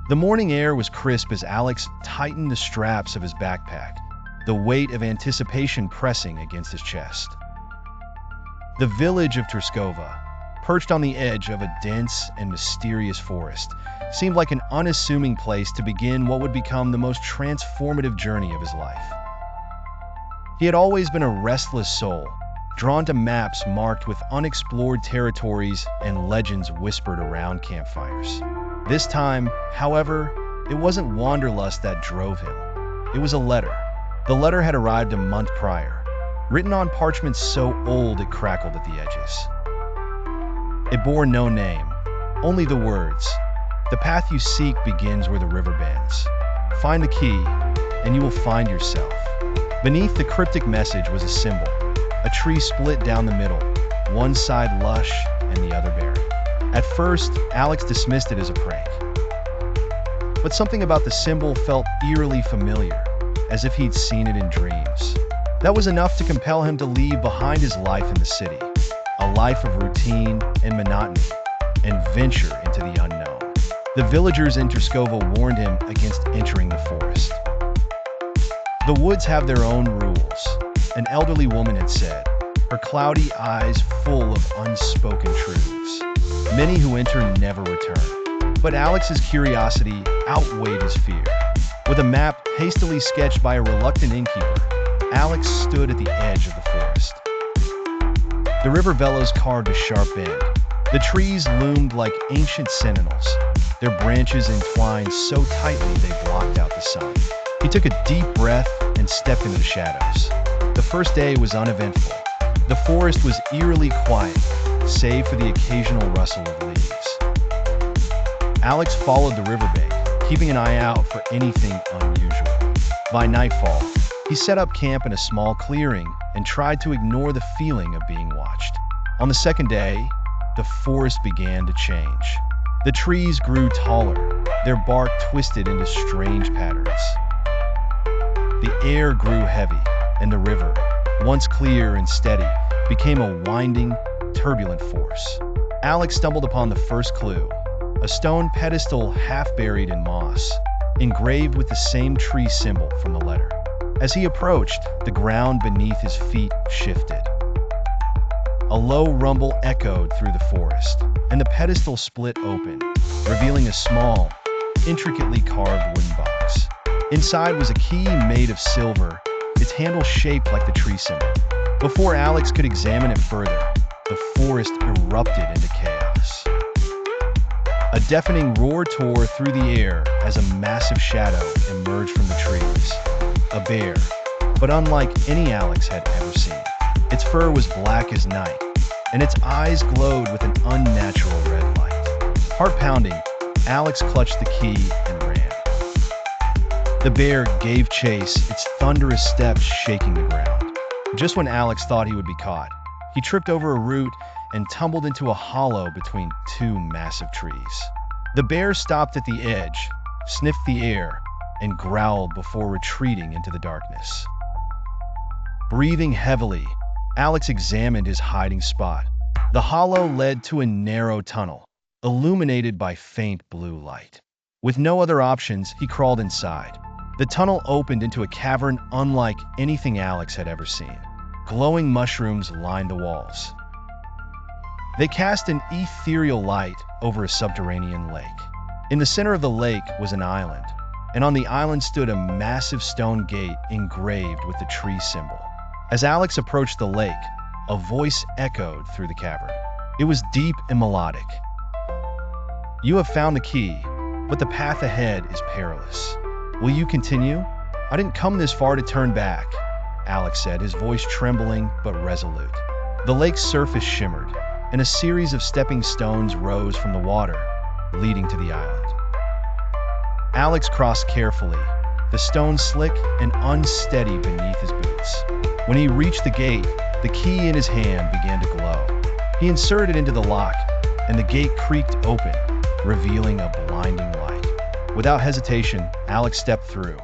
The morning air was crisp as Alex tightened the straps of his backpack, the weight of anticipation pressing against his chest. The village of Trskova, perched on the edge of a dense and mysterious forest, seemed like an unassuming place to begin what would become the most transformative journey of his life. He had always been a restless soul, drawn to maps marked with unexplored territories and legends whispered around campfires. This time, however, it wasn't wanderlust that drove him. It was a letter. The letter had arrived a month prior, written on parchment so old it crackled at the edges. It bore no name, only the words, "The path you seek begins where the river bends. Find the key, and you will find yourself." Beneath the cryptic message was a symbol, a tree split down the middle, one side lush and the other barren. At first, Alex dismissed it as a prank. But something about the symbol felt eerily familiar, as if he'd seen it in dreams. That was enough to compel him to leave behind his life in the city, a life of routine and monotony, and venture into the unknown. The villagers in Trskova warned him against entering the forest. "The woods have their own rules," an elderly woman had said, her cloudy eyes full of unspoken truths. Many who enter never return. But Alex's curiosity outweighed his fear. With a map hastily sketched by a reluctant innkeeper, Alex stood at the edge of the forest. The river Velos carved a sharp bend. The trees loomed like ancient sentinels, their branches entwined so tightly they blocked out the sun. He took a deep breath and stepped into the shadows. The first day was uneventful. The forest was eerily quiet, save for the occasional rustle of leaves. Alex followed the riverbank, keeping an eye out for anything unusual. By nightfall, he set up camp in a small clearing and tried to ignore the feeling of being watched. On the second day, the forest began to change. The trees grew taller, their bark twisted into strange patterns. The air grew heavy, and the river, once clear and steady, became a winding, turbulent force. Alex stumbled upon the first clue, a stone pedestal half buried in moss, engraved with the same tree symbol from the letter. As he approached, the ground beneath his feet shifted. A low rumble echoed through the forest, and the pedestal split open, revealing a small, intricately carved wooden box. Inside was a key made of silver, its handle shaped like the tree symbol. Before Alex could examine it further, the forest erupted into chaos. A deafening roar tore through the air as a massive shadow emerged from the trees. A bear, but unlike any Alex had ever seen. Its fur was black as night, and its eyes glowed with an unnatural red light. Heart-pounding, Alex clutched the key and ran. The bear gave chase, its thunderous steps shaking the ground. Just when Alex thought he would be caught, he tripped over a root and tumbled into a hollow between two massive trees. The bear stopped at the edge, sniffed the air, and growled before retreating into the darkness. Breathing heavily, Alex examined his hiding spot. The hollow led to a narrow tunnel, illuminated by faint blue light. With no other options, he crawled inside. The tunnel opened into a cavern unlike anything Alex had ever seen. Glowing mushrooms lined the walls. They cast an ethereal light over a subterranean lake. In the center of the lake was an island, and on the island stood a massive stone gate engraved with the tree symbol. As Alex approached the lake, a voice echoed through the cavern. It was deep and melodic. "You have found the key, but the path ahead is perilous. Will you continue? I didn't come this far to turn back," Alex said, his voice trembling but resolute. The lake's surface shimmered, and a series of stepping stones rose from the water, leading to the island. Alex crossed carefully, the stones slick and unsteady beneath his boots. When he reached the gate, the key in his hand began to glow. He inserted it into the lock, and the gate creaked open, revealing a blinding light. Without hesitation, Alex stepped through.